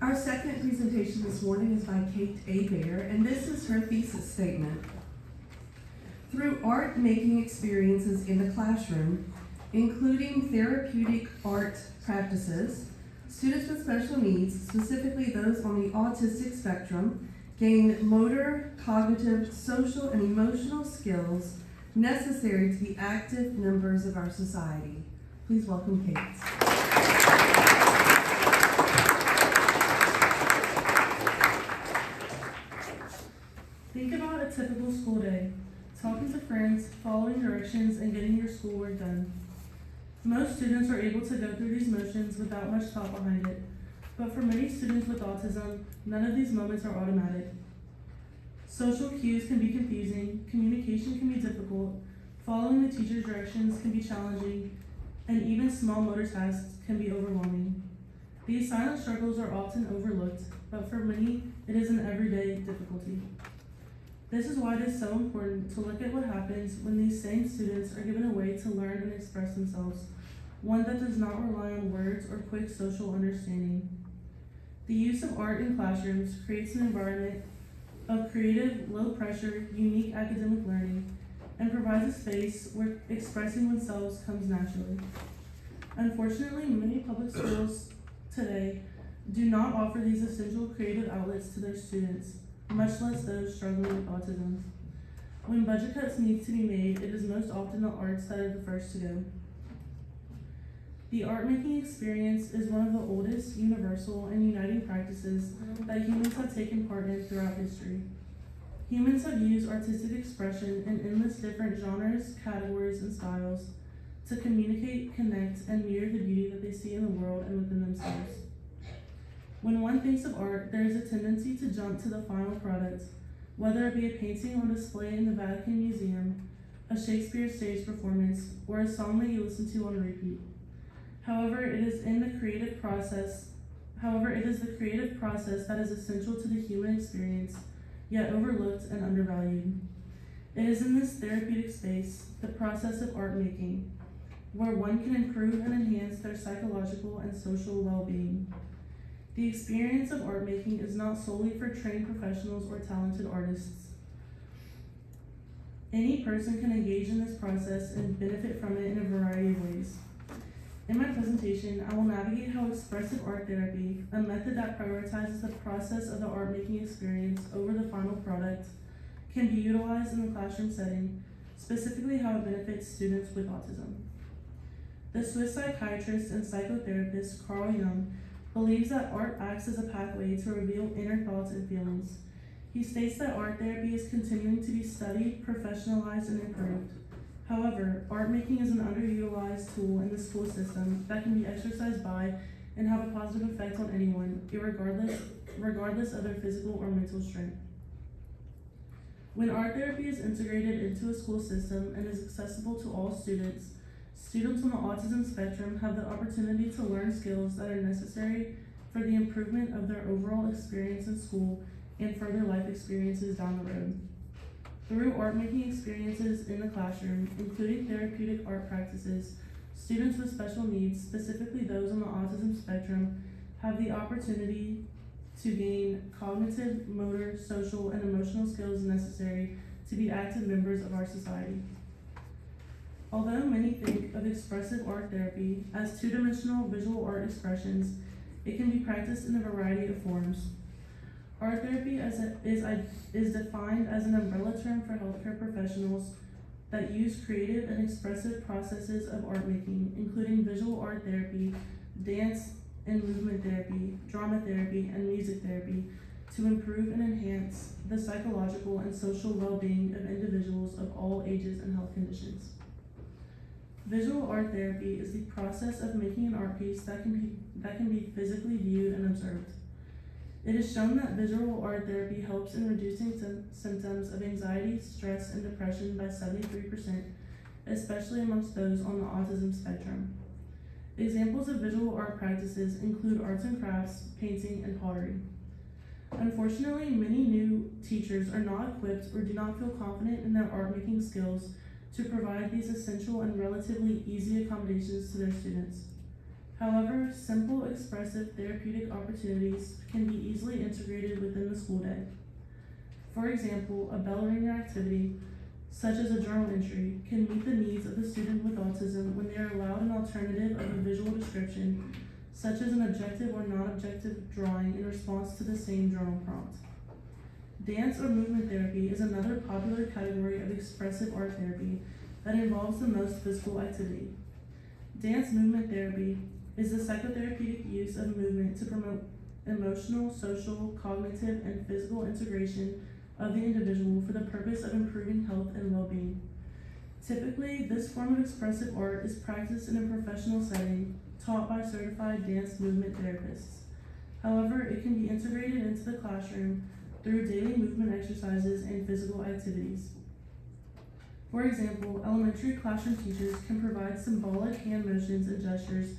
Our second presentation this morning is by Hebert, and this is her thesis statement. Through art-making experiences in the classroom, including therapeutic art practices, students with special needs, specifically those on the autistic spectrum, gain motor, cognitive, social, and emotional skills necessary to be active members of our society. Please welcome Kate. Think about a typical school day, talking to friends, following directions, and getting your schoolwork done. Most students are able to go through these motions without much thought behind it, but for many students with autism, none of these moments are automatic. Social cues can be confusing, communication can be difficult, following the teacher's directions can be challenging, and even small motor tasks can be overwhelming. These silent struggles are often overlooked, but for many, it is an everyday difficulty. This is why it is so important to look at what happens when these same students are given a way to learn and express themselves, one that does not rely on words or quick social understanding. The use of art in classrooms creates an environment of creative, low-pressure, unique academic learning, and provides a space where expressing oneself comes naturally. Unfortunately, many public schools today do not offer these essential creative outlets to their students, much less those struggling with autism. When budget cuts need to be made, it is most often the arts that are the first to go. The art-making experience is one of the oldest, universal, and uniting practices that humans have taken part in throughout history. Humans have used artistic expression in endless different genres, categories, and styles to communicate, connect, and mirror the beauty that they see in the world and within themselves. When one thinks of art, there is a tendency to jump to the final product, whether it be a painting on display in the Vatican Museum, a Shakespeare stage performance, or a song that you listen to on repeat. However, it is the creative process that is essential to the human experience, yet overlooked and undervalued. It is in this therapeutic space, the process of art making, where one can improve and enhance their psychological and social well-being. The experience of art making is not solely for trained professionals or talented artists. Any person can engage in this process and benefit from it in a variety of ways. In my presentation, I will navigate how expressive art therapy, a method that prioritizes the process of the art-making experience over the final product, can be utilized in the classroom setting, specifically how it benefits students with autism. The Swiss psychiatrist and psychotherapist Carl Jung believes that art acts as a pathway to reveal inner thoughts and feelings. He states that art therapy is continuing to be studied, professionalized, and improved. However, art making is an underutilized tool in the school system that can be exercised by and have a positive effect on anyone, regardless of their physical or mental strength. When art therapy is integrated into a school system and is accessible to all students, students on the autism spectrum have the opportunity to learn skills that are necessary for the improvement of their overall experience in school and further life experiences down the road. Through art-making experiences in the classroom, including therapeutic art practices, students with special needs, specifically those on the autism spectrum, have the opportunity to gain cognitive, motor, social, and emotional skills necessary to be active members of our society. Although many think of expressive art therapy as two-dimensional visual art expressions, it can be practiced in a variety of forms. Art therapy is defined as an umbrella term for healthcare professionals that use creative and expressive processes of art making, including visual art therapy, dance and movement therapy, drama therapy, and music therapy, to improve and enhance the psychological and social well-being of individuals of all ages and health conditions. Visual art therapy is the process of making an art piece that can be physically viewed and observed. It is shown that visual art therapy helps in reducing symptoms of anxiety, stress, and depression by 73%, especially amongst those on the autism spectrum. Examples of visual art practices include arts and crafts, painting, and pottery. Unfortunately, many new teachers are not equipped or do not feel confident in their art-making skills to provide these essential and relatively easy accommodations to their students. However, simple, expressive, therapeutic opportunities can be easily integrated within the school day. For example, a bell ringer activity, such as a journal entry, can meet the needs of the student with autism when they are allowed an alternative of a visual description, such as an objective or non-objective drawing in response to the same journal prompt. Dance or movement therapy is another popular category of expressive art therapy that involves the most physical activity. Dance movement therapy is the psychotherapeutic use of movement to promote emotional, social, cognitive, and physical integration of the individual for the purpose of improving health and well-being. Typically, this form of expressive art is practiced in a professional setting, taught by certified dance movement therapists. However, it can be integrated into the classroom through daily movement exercises and physical activities. For example, elementary classroom teachers can provide symbolic hand motions and gestures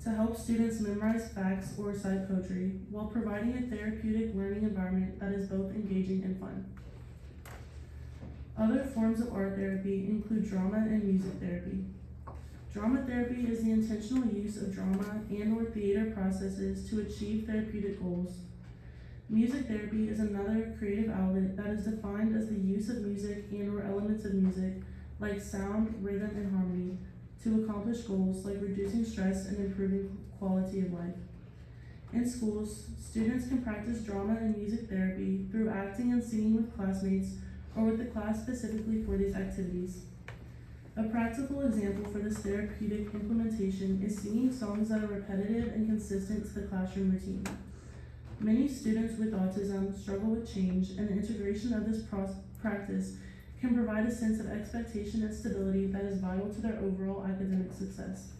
to help students memorize facts or recite poetry, while providing a therapeutic learning environment that is both engaging and fun. Other forms of art therapy include drama and music therapy. Drama therapy is the intentional use of drama and/or theater processes to achieve therapeutic goals. Music therapy is another creative outlet that is defined as the use of music and/or elements of music, like sound, rhythm, and harmony, to accomplish goals like reducing stress and improving quality of life. In schools, students can practice drama and music therapy through acting and singing with classmates or with the class specifically for these activities. A practical example for this therapeutic implementation is singing songs that are repetitive and consistent to the classroom routine. Many students with autism struggle with change, and the integration of this practice can provide a sense of expectation and stability that is vital to their overall academic success.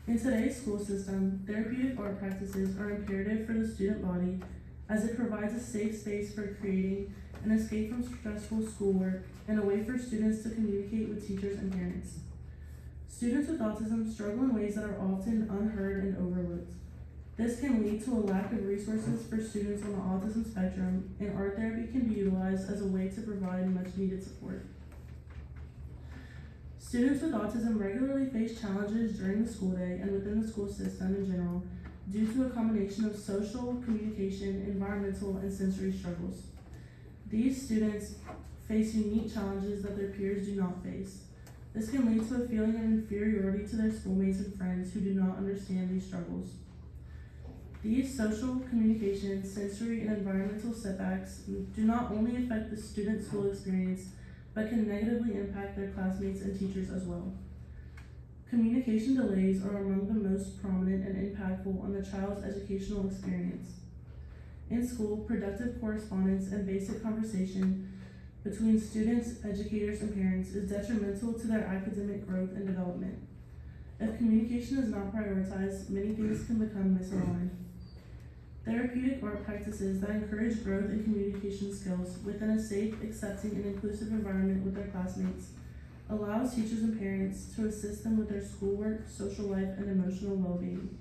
In today's school system, therapeutic art practices are imperative for the student body, as it provides a safe space for creating an escape from stressful schoolwork and a way for students to communicate with teachers and parents. Students with autism struggle in ways that are often unheard and overlooked. This can lead to a lack of resources for students on the autism spectrum, and art therapy can be utilized as a way to provide much needed support. Students with autism regularly face challenges during the school day and within the school system in general due to a combination of social, communication, environmental, and sensory struggles. These students face unique challenges that their peers do not face. This can lead to a feeling of inferiority to their schoolmates and friends who do not understand these struggles. These social, communication, sensory, and environmental setbacks do not only affect the student's school experience, but can negatively impact their classmates and teachers as well. Communication delays are among the most prominent and impactful on the child's educational experience. In school, productive correspondence and basic conversation between students, educators, and parents is detrimental to their academic growth and development. If communication is not prioritized, many things can become misaligned. Therapeutic art practices that encourage growth in communication skills within a safe, accepting, and inclusive environment with their classmates allows teachers and parents to assist them with their schoolwork, social life, and emotional well-being.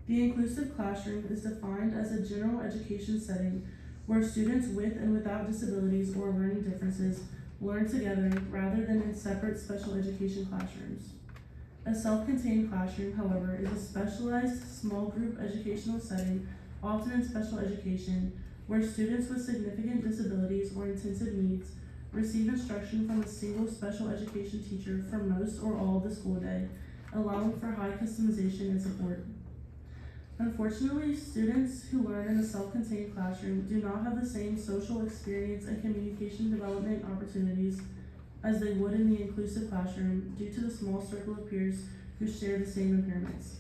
The inclusive classroom is defined as a general education setting where students with and without disabilities or learning differences learn together rather than in separate special education classrooms. A self-contained classroom, however, is a specialized small group educational setting, often in special education, where students with significant disabilities or intensive needs receive instruction from a single special education teacher for most or all of the school day, allowing for high customization and support. Unfortunately, students who learn in a self-contained classroom do not have the same social experience and communication development opportunities as they would in the inclusive classroom due to the small circle of peers who share the same impairments.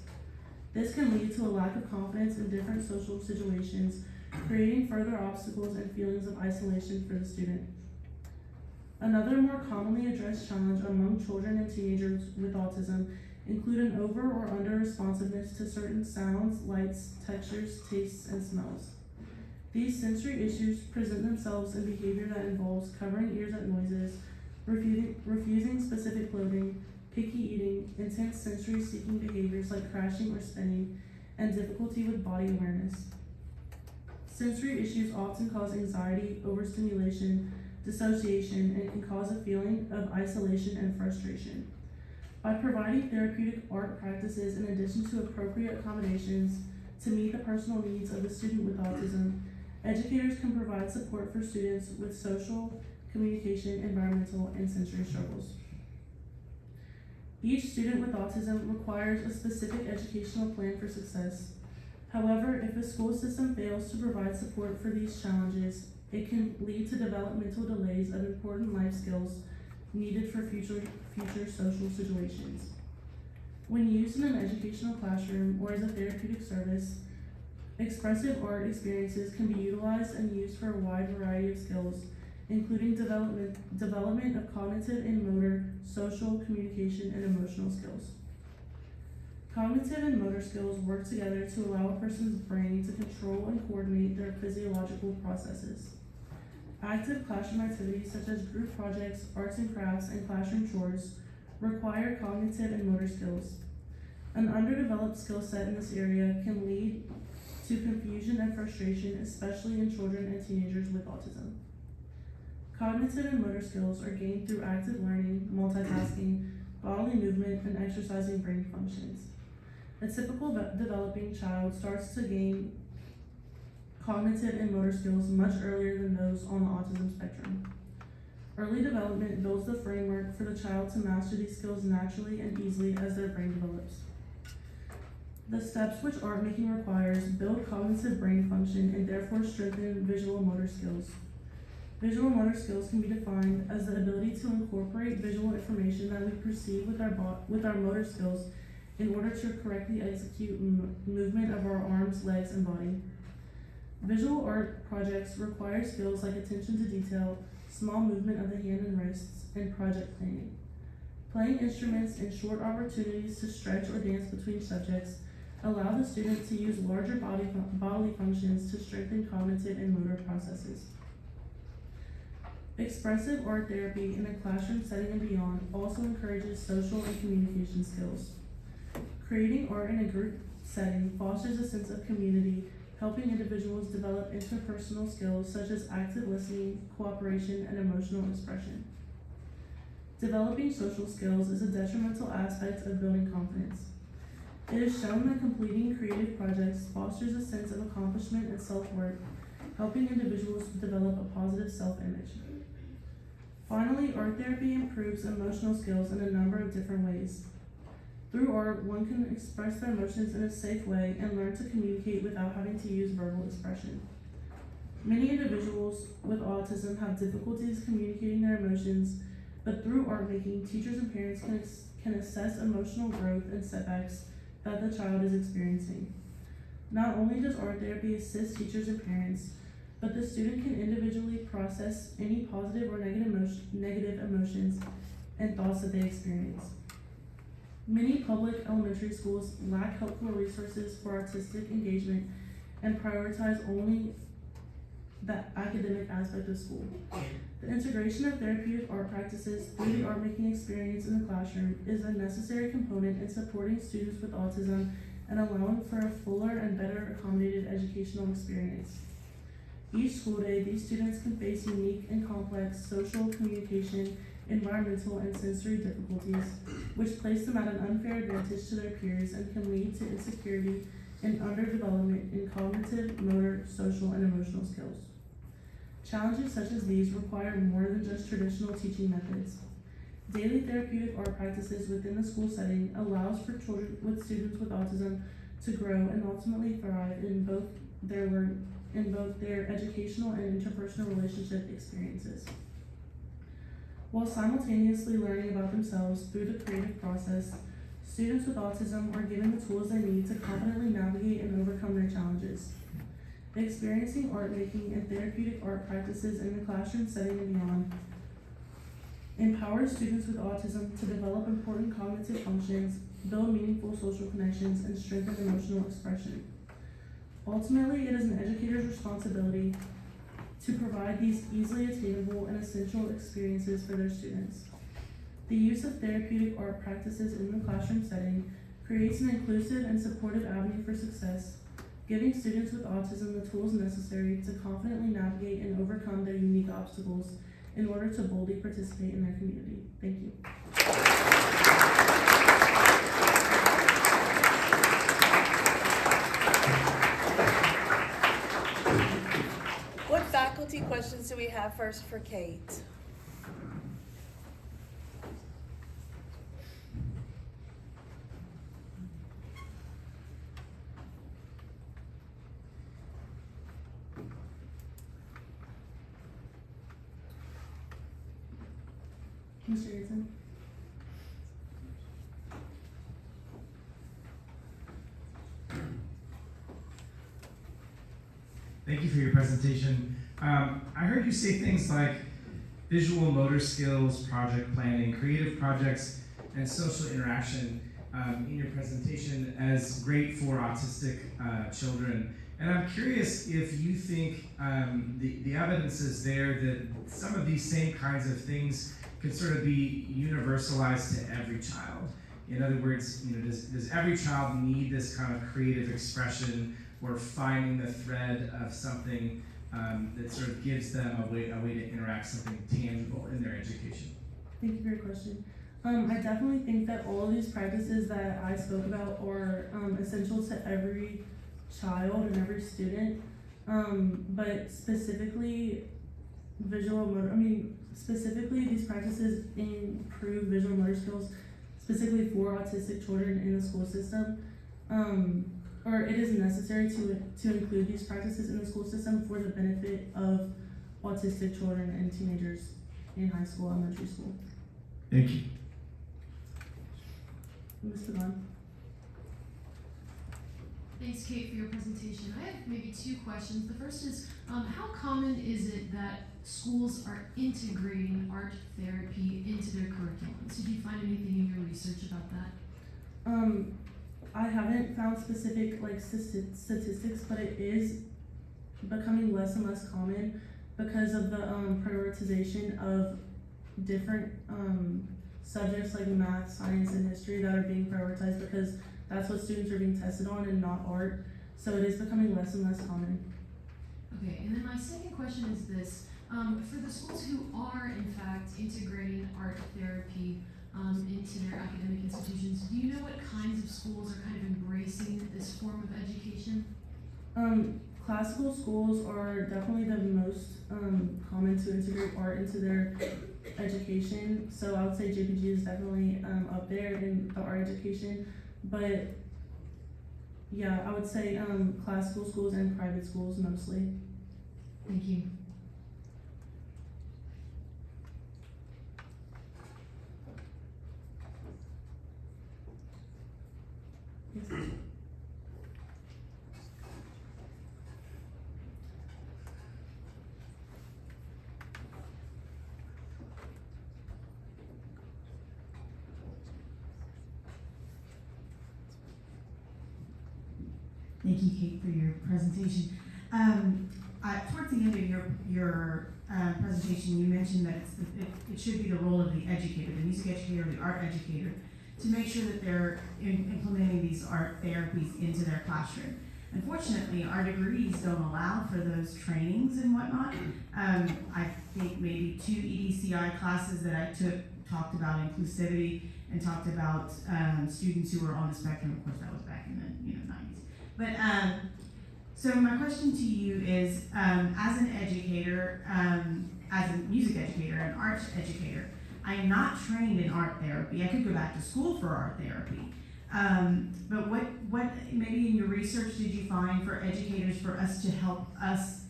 This can lead to a lack of confidence in different social situations, creating further obstacles and feelings of isolation for the student. Another more commonly addressed challenge among children and teenagers with autism include an over or under responsiveness to certain sounds, lights, textures, tastes, and smells. These sensory issues present themselves in behavior that involves covering ears at noises, refusing specific clothing, picky eating, intense sensory seeking behaviors like crashing or spinning, and difficulty with body awareness. Sensory issues often cause anxiety, overstimulation, dissociation, and can cause a feeling of isolation and frustration. By providing therapeutic art practices in addition to appropriate accommodations to meet the personal needs of the student with autism, educators can provide support for students with social, communication, environmental, and sensory struggles. Each student with autism requires a specific educational plan for success. However, if the school system fails to provide support for these challenges, it can lead to developmental delays of important life skills needed for future social situations. When used in an educational classroom or as a therapeutic service, expressive art experiences can be utilized and used for a wide variety of skills, including development of cognitive and motor, social, communication, and emotional skills. Cognitive and motor skills work together to allow a person's brain to control and coordinate their physiological processes. Active classroom activities such as group projects, arts and crafts, and classroom chores require cognitive and motor skills. An underdeveloped skill set in this area can lead to confusion and frustration, especially in children and teenagers with autism. Cognitive and motor skills are gained through active learning, multitasking, bodily movement, and exercising brain functions. A typical developing child starts to gain cognitive and motor skills much earlier than those on the autism spectrum. Early development builds the framework for the child to master these skills naturally and easily as their brain develops. The steps which art making requires build cognitive brain function and therefore strengthen visual motor skills. Visual motor skills can be defined as the ability to incorporate visual information that we perceive with our motor skills in order to correctly execute movement of our arms, legs, and body. Visual art projects require skills like attention to detail, small movement of the hand and wrists, and project planning. Playing instruments and short opportunities to stretch or dance between subjects allow the student to use larger bodily functions to strengthen cognitive and motor processes. Expressive art therapy in a classroom setting and beyond also encourages social and communication skills. Creating art in a group setting fosters a sense of community, helping individuals develop interpersonal skills such as active listening, cooperation, and emotional expression. Developing social skills is a detrimental aspect of building confidence. It is shown that completing creative projects fosters a sense of accomplishment and self-worth, helping individuals develop a positive self-image. Finally, art therapy improves emotional skills in a number of different ways. Through art, one can express their emotions in a safe way and learn to communicate without having to use verbal expression. Many individuals with autism have difficulties communicating their emotions, but through art making, teachers and parents can assess emotional growth and setbacks that the child is experiencing. Not only does art therapy assist teachers and parents, but the student can individually process any positive or negative emotions and thoughts that they experience. Many public elementary schools lack helpful resources for artistic engagement and prioritize only the academic aspect of school. The integration of therapeutic art practices through the art making experience in the classroom is a necessary component in supporting students with autism and allowing for a fuller and better accommodated educational experience. Each school day, these students can face unique and complex social, communication, environmental, and sensory difficulties, which place them at an unfair advantage to their peers and can lead to insecurity and underdevelopment in cognitive, motor, social, and emotional skills. Challenges such as these require more than just traditional teaching methods. Daily therapeutic art practices within the school setting allows for children with students with autism to grow and ultimately thrive in both their educational and interpersonal relationship experiences. While simultaneously learning about themselves through the creative process, students with autism are given the tools they need to confidently navigate and overcome their challenges. Experiencing art making and therapeutic art practices in the classroom setting and beyond empowers students with autism to develop important cognitive functions, build meaningful social connections, and strengthen emotional expression. Ultimately, it is an educator's responsibility to provide these easily attainable and essential experiences for their students. The use of therapeutic art practices in the classroom setting creates an inclusive and supportive avenue for success, giving students with autism the tools necessary to confidently navigate and overcome their unique obstacles in order to boldly participate in their community. Thank you. first for Kate. Mr. Gibson? Thank you for your presentation. I heard you say things like visual motor skills, project planning, creative projects, and social interaction in your presentation as great for autistic children. And I'm curious if you think the evidence is there that some of these same kinds of things could sort of be universalized to every child. In other words, does every child need this kind of creative expression or finding the thread of something that sort of gives them a way to interact, something tangible in their education? Thank you for your question. I definitely think that all of these practices that I spoke about are essential to every child and every student, but specifically specifically these practices improve visual motor skills specifically for autistic children in the school system, or it is necessary to include these practices in the school system for the benefit of autistic children and teenagers in high school, elementary school. Thank you. Mr. Bond. Thanks, Kate, for your presentation. I have maybe two questions. The first is, how common is it that schools are integrating art therapy into their curriculum? So do you find anything in your research about that? I haven't found specific statistics, but it is becoming less and less common because of the prioritization of different subjects like math, science, and history that are being prioritized because that's what students are being tested on and not art. So it is becoming less and less common. Okay, and then my second question is this. For the schools who are in fact integrating art therapy into their academic institutions, do you know what kinds of schools are kind of embracing this form of education? Classical schools are definitely the most common to integrate art into their education. So I would say JPG is definitely up there in the art education. But yeah, I would say classical schools and private schools mostly. Thank you. Yes. Thank you, Kate, for your presentation. Towards the end of your presentation, you mentioned that it should be the role of the educator, the music educator, or the art educator, to make sure that they're implementing these art therapies into their classroom. Unfortunately, our degrees don't allow for those trainings and whatnot. I think maybe 2 EDCI classes that I took talked about inclusivity and talked about students who were on the spectrum. Of course, that was back in the 90s. But so my question to you is, as an educator, as a music educator, an arts educator, I am not trained in art therapy. I could go back to school for art therapy. But what maybe in your research did you find for educators for us to help us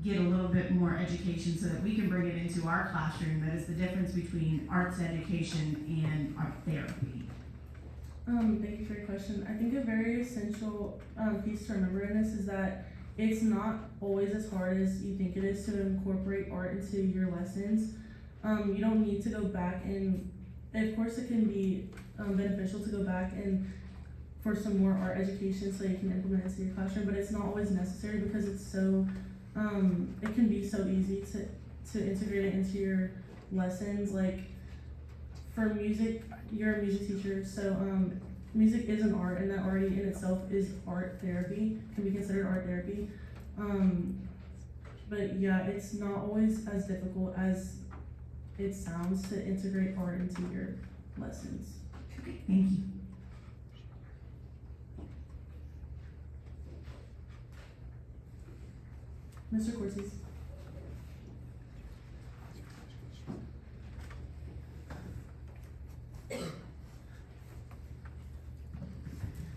get a little bit more education so that we can bring it into our classroom? That is the difference between arts education and art therapy. Thank you for your question. I think a very essential piece to remember in this is that it's not always as hard as you think it is to incorporate art into your lessons. You don't need to go back and, of course it can be beneficial to go back and for some more art education so you can implement it into your classroom, but it's not always necessary because it's so, it can be so easy to integrate it into your lessons. Like for music, you're a music teacher, so music is an art, and that already in itself is art therapy, can be considered art therapy. But yeah, it's not always as difficult as it sounds to integrate art into your lessons. Okay, thank you. Mr. Cortez.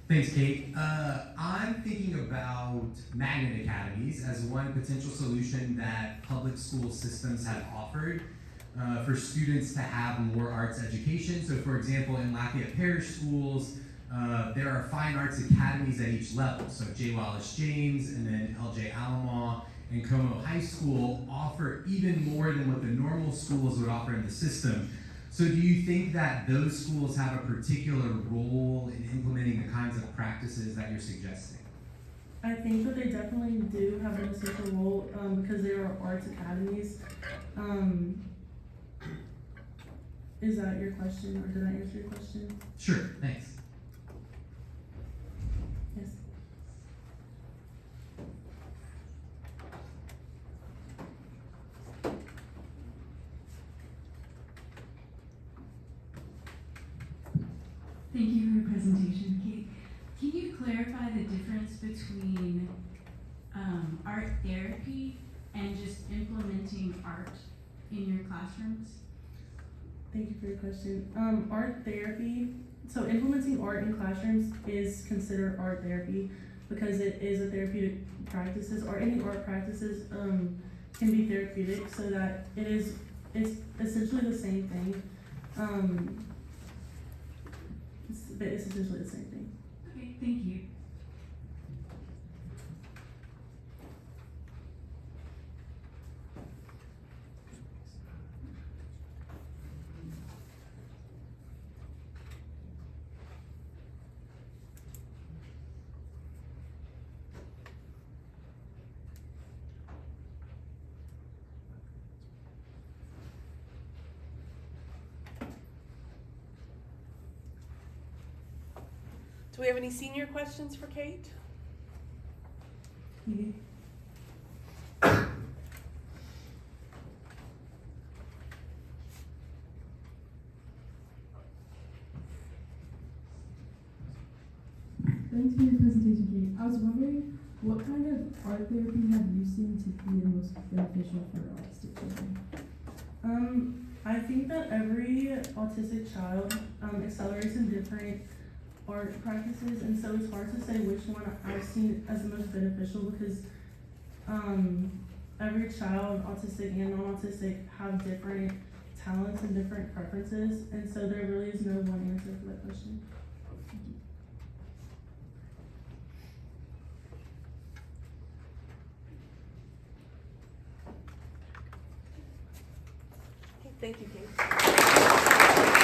Thanks, Kate. I'm thinking about magnet academies as one potential solution that public school systems have offered for students to have more arts education. So for example, in Lafayette Parish schools, there are fine arts academies at each level. So J. Wallace James and then LJ Alamo and Como High School offer even more than what the normal schools would offer in the system. So do you think that those schools have a particular role in implementing the kinds of practices that you're suggesting? I think that they definitely do have an essential role because there are arts academies. Is that your question, or did I answer your question? Sure, thanks. Yes. Thank you for your presentation, Kate. Can you clarify the difference between art therapy and just implementing art in your classrooms? Thank you for your question. Art therapy, so implementing art in classrooms is considered art therapy because it is a therapeutic practices, or any art practices can be therapeutic, so that it's essentially the same thing. It's essentially the same thing. Okay, thank you. Do we have any senior questions for Kate? Mhm. Thanks for your presentation, Kate. I was wondering, what kind of art therapy have you seen to be the most beneficial for autistic children? I think that every autistic child accelerates in different art practices, and so it's hard to say which one I've seen as the most beneficial because every child, autistic and non-autistic, have different talents and different preferences, and so there really is no one answer for that question. Okay, thank you, Kate.